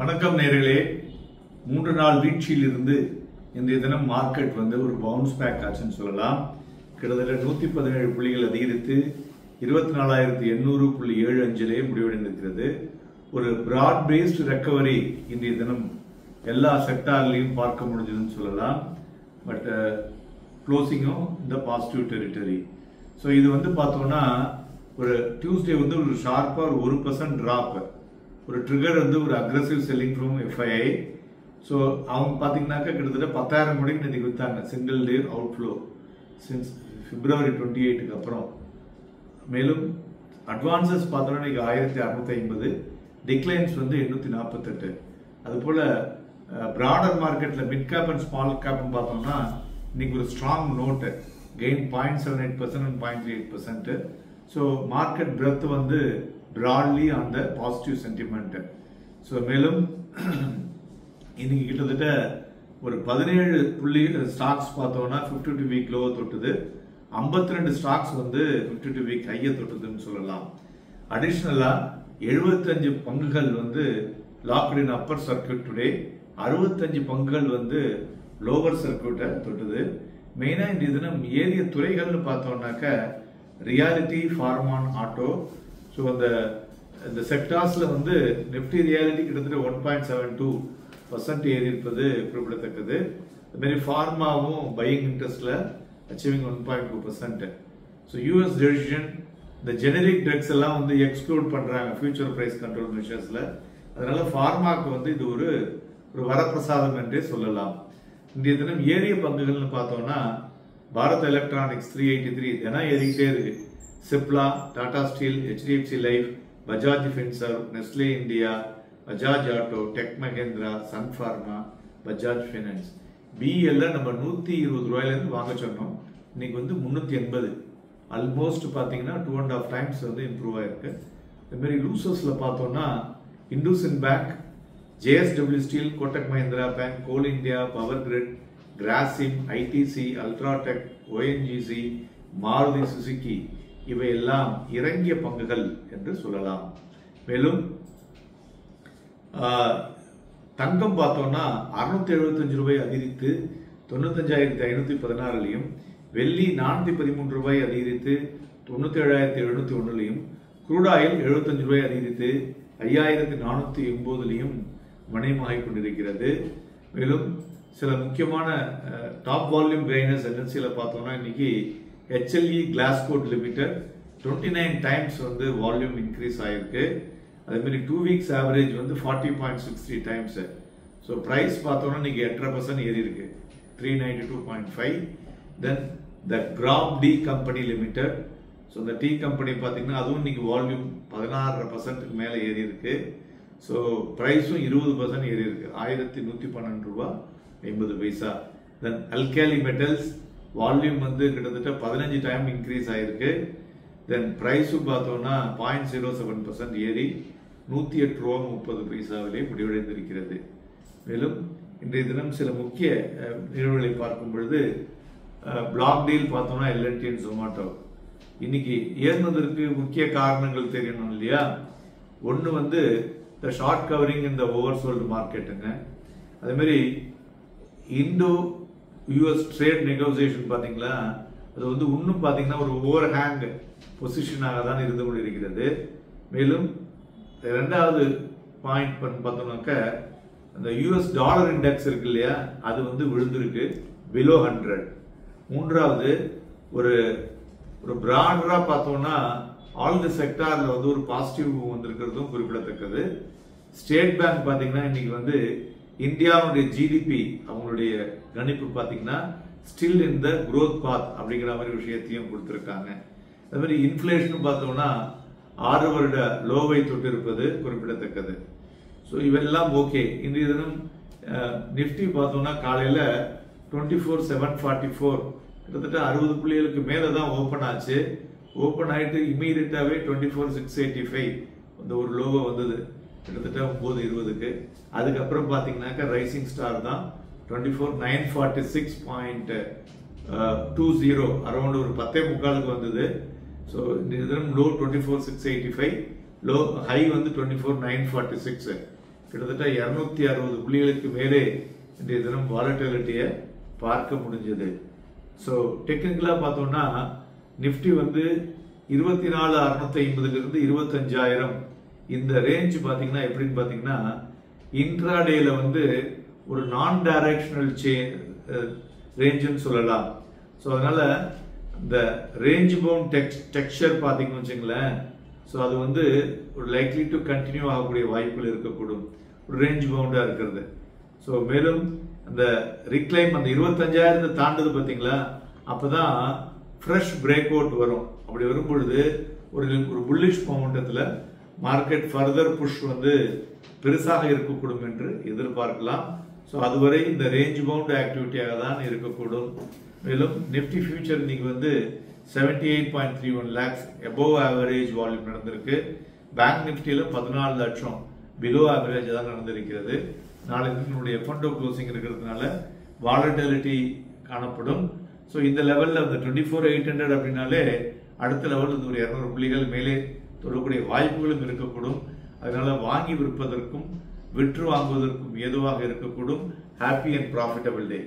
வணக்கம் நேயர்களே. 3 நாள் வீழ்ச்சியிலிருந்து இன்றைய தினம் மார்க்கெட் ஒரு பவுன்ஸ் பேக் ஆச்சுன்னு சொல்லலாம். கிட்டத்தட்ட 117 புள்ளிகள் அதிகரித்து 24,800.75 முடிவடைந்திருக்கிறது. ஒரு பிராட் பேஸ்ட் ரெக்கவரி இன்றைய தினம் எல்லா செக்டார்லையும் பார்க்க முடிஞ்சதுன்னு சொல்லலாம். பட் க்ளோசிங்கும் இந்த பாசிட்டிவ் டெரிட்டரி. ஸோ இது பார்த்தோம்னா ஒரு டியூஸ்டே ஒரு ஷார்ப்பாக ஒரு 1% ட்ராப், ஒரு ட்ரிகர் ஒரு aggressive selling from FII. So அவங்க பார்த்தீங்கன்னாக்கா கிட்டத்தட்ட 10,000 கோடி இன்னைக்கு விற்றாங்க. Single day outflow since February 28க்கு அப்புறம். மேலும் அட்வான்சஸ் பார்த்தோம்னா இன்னைக்கு 1,650, டிக்ளைன்ஸ் 848. அதுபோல் பிராடர் மார்க்கெட்டில் மிட் கேப் அண்ட் ஸ்மால் கேப்னு பார்த்தோம்னா இன்னைக்கு ஒரு strong note, gain 0.78% and 0.38%. So market breadth broadly on the positive sentiment. So மேலும் இன்னைக்கு கிட்டத்தட்ட ஒரு 17 புள்ளி ஸ்டாக்ஸ் பார்த்தோம்னா 52 வீக் லோ தொட்டுது. 52 ஸ்டாக்ஸ் 52 வீக் ஹையை தொட்டுதுன்னு சொல்லலாம். அடிஷ்னலா 75 பங்குகள் locked in upper circuit today, 65 பங்குகள் லோவர் சர்க்கியூட்டை தொட்டுது. மெயினா இந்த தினம் ஏறிய துறைகள்னு பார்த்தோம்னாக்க ரியாலிட்டி, ஃபார்மான், ஆட்டோ. ஸோ அந்த செக்டார்ஸ்ல நிப்டி ரியாலிட்டி கிட்டத்தட்ட 1.72% ஏறி இருப்பது குறிப்பிடத்தக்கது. அதுமாரி ஃபார்மாவும் பையிங் இன்ட்ரெஸ்ட்ல அச்சீவிங் 1.2%. ஸோ யூஎஸ் டெசிஷன் இந்த ஜெனரிக் ட்ரக்ஸ் எல்லாம் எக்ஸ்க்ளூட் பண்றாங்க ஃபியூச்சர் பிரைஸ் கண்ட்ரோல் மெஷர்ஸ்ல. அதனால ஃபார்மாக்கு இது ஒரு வரப்பிரசாதம் என்றே சொல்லலாம். இன்றைய தினம் ஏறிய பங்குகள்னு பார்த்தோம்னா பாரத் எலக்ட்ரானிக்ஸ் 383 தினம் ஏறிக்கிட்டே இருக்கு. Cipla, Tata Steel, HDFC Life, Bajaj Finserv, Nestle India, Bajaj Auto, Tech Mahindra, Sun Pharma, Bajaj Finance. பிஎல்ல நம்ம 120 ரூபாயிலிருந்து வாங்க சொன்னோம். இன்னைக்கு 380, ஆல்மோஸ்ட் பார்த்தீங்கன்னா 2.5 டைம்ஸ் இம்ப்ரூவ் ஆயிருக்கு. இந்த மாதிரி லூசர்ஸ்ல பார்த்தோம்னா IndusInd Bank, JSW Steel, Kotak Mahindra Bank, Coal India, Power Grid, Grasim, ITC, UltraTech, ONGC, Maruti Suzuki இவையெல்லாம் இறங்கிய பங்குகள் என்று சொல்லலாம். மேலும் தங்கம் பார்த்தோம்னா 675 ரூபாய் அதிகரித்து 95,516, வெள்ளி 413 ரூபாய் அதிகரித்து 97,701, குரூட் ஆயில் 75 ரூபாய் அதிகரித்து 5,480 வணிகமாகிக் கொண்டிருக்கிறது. மேலும் சில முக்கியமான டாப் வால்யூம் கெய்னர்ஸ் என்எல்சியில பார்த்தோம்னா இன்னைக்கு HLE Glascoat limited 29 times volume increase ஆயிருக்கு. அதே மாதிரி 2 weeks average 40.63 times. So price பார்த்தோம்னா இன்னைக்கு 8% ஏறி இருக்கு, 392.5. Then the Grob Tea Company Limited, so இந்த டீ கம்பெனி பார்த்தீங்கன்னா அதுவும் இன்னைக்கு வால்யூம் 16% மேலே ஏறி இருக்கு. ஸோ பிரைஸும் 20% ஏறி இருக்கு, 1,112 ரூபாய் 50 பைசா. தென் அல்காலி மெட்டல்ஸ் வால்யூம் கிட்டத்தட்ட 15 டைம் இன்க்ரீஸ் ஆயிருக்கு. தென் பிரைஸும் பார்த்தோம்னா 0.07% ஏறி 108 ரூபா 30 பைசாவிலே முடிவடைந்திருக்கிறது. மேலும் இன்றைய தினம் சில முக்கிய நிகழ்வுகளை பார்க்கும் பொழுது பிளாக் டீல் பார்த்தோம்னா L&T and Zomato இன்னைக்கு ஏறினதற்கு முக்கிய காரணங்கள் தெரியணும் இல்லையா. ஒன்று த ஷார்ட் கவரிங் இந்த ஓவர்சோல்டு மார்க்கெட்டுங்க. அதே மாதிரி இண்டோ யூஎஸ் ட்ரேட் நெகோசியேஷன் பார்த்தீங்களா, அது இன்னும் பார்த்தீங்கன்னா ஒரு ஓவர் ஹேங் பொசிஷனாக தான் இருந்து கொண்டிருக்கிறது. மேலும் ரெண்டாவது பாயிண்ட் பார்த்தோம்னாக்க அந்த யூஎஸ் டாலர் இண்டெக்ஸ் இருக்கு இல்லையா, அது விழுந்திருக்கு பிலோ 100. மூன்றாவது ஒரு பிராடரா பார்த்தோம்னா ஆல் தி செக்டார்ல ஒரு பாசிட்டிவ் வந்திருக்கிறதும் குறிப்பிடத்தக்கது. ஸ்டேட் பேங்க் பார்த்தீங்கன்னா இன்னைக்கு இந்தியாவுடைய ஜிடிபி அவங்களுடைய கணிப்பு பார்த்தீங்கன்னா still in the growth path அப்படிங்கிற மாதிரி விஷயத்தையும் கொடுத்திருக்காங்க. அதே மாதிரி இன்ஃபிளேஷன் பார்த்தோம்னா 6 வருட லோவை தொட்டு இருப்பது குறிப்பிடத்தக்கது. ஸோ இவெல்லாம் ஓகே. இன்றைய தினம் நிப்டி பார்த்தோம்னா காலையில 24,744 கிட்டத்தட்ட 60 புள்ளிகளுக்கு மேல தான் ஓபன் ஆச்சு. ஓபன் ஆயிட்டு இமீடியட்டாவே 24,685 ஒரு லோவோ வந்தது கிட்டத்தட்ட 9:20க்கு. அதுக்கப்புறம் பாத்தீங்கன்னாக்க ரைசிங் ஸ்டார் தான் 24,946.20 அரௌண்ட் ஒரு 10:45க்கு வந்தது. ஸோ இந்த தினம் லோ 24,685, லோ ஹை 24,946. கிட்டத்தட்ட 260 புள்ளிகளுக்கு மேலே இன்றைய தினம் வாலட்டிலிட்டியை பார்க்க முடிஞ்சது. ஸோ டெக்னிக்கலா பார்த்தோம்னா நிப்டி வந்து 24,650 இருந்து 25,000 இந்த ரேஞ்ச் பாத்தீங்கன்னா எப்படின்னு பாத்தீங்கன்னா இன்ட்ராடேல வந்து ஒரு நான் டைரக்ஷனல் ரேஞ்சுன்னு சொல்லலாம். ஸோ அதனால இந்த ரேஞ்ச் பவுண்ட் டெக்ஸ்சர் பாத்தீங்கன்னு வச்சுங்களேன், ஸோ அது வந்து ஒரு லைக்லி டு கண்டினியூ ஆகக்கூடிய வாய்ப்புகள் இருக்கக்கூடும், ஒரு ரேஞ்ச் பவுண்டா இருக்கிறது. ஸோ மேலும் அந்த ரிக்ளைம் அந்த 25,000 தாண்டது பாத்தீங்களா, அப்பதான் ஃப்ரெஷ் பிரேக் அவுட் வரும். அப்படி வரும்பொழுது ஒரு புல்லிஷ் மொமெண்டத்துல மார்க்கெட் ஃபர்தர் புஷ் வந்து பெருசாக இருக்கக்கூடும் என்று எதிர்பார்க்கலாம். ஸோ அதுவரை இந்த ரேஞ்ச் பவுண்ட் ஆக்டிவிட்டியாக தான் இருக்கக்கூடும். மேலும் நிப்டி ஃபியூச்சர் இன்னைக்கு வந்து 78.31 lakhs எபோவ் ஆவரேஜ் வால்யூம் நடந்திருக்கு. பேங்க் நிப்டியில 14 லட்சம் பிலோ ஆவரேஜ் தான் நடந்திருக்கிறது. நாளைக்கு நம்மளுடைய F&O க்ளோசிங் இருக்கிறதுனால வாலட்டிலிட்டி காணப்படும். ஸோ இந்த லெவல்ல அந்த 24,800 அப்படின்னாலே அடுத்த லெவல் ஒரு 200 புள்ளிகள் மேலே தொடரக்கூடிய வாய்ப்புகளும் இருக்கக்கூடும். அதனால வாங்கி விற்பதற்கும் விற்று வாங்குவதற்கும் ஏதுவாக இருக்கக்கூடும். Happy and profitable day.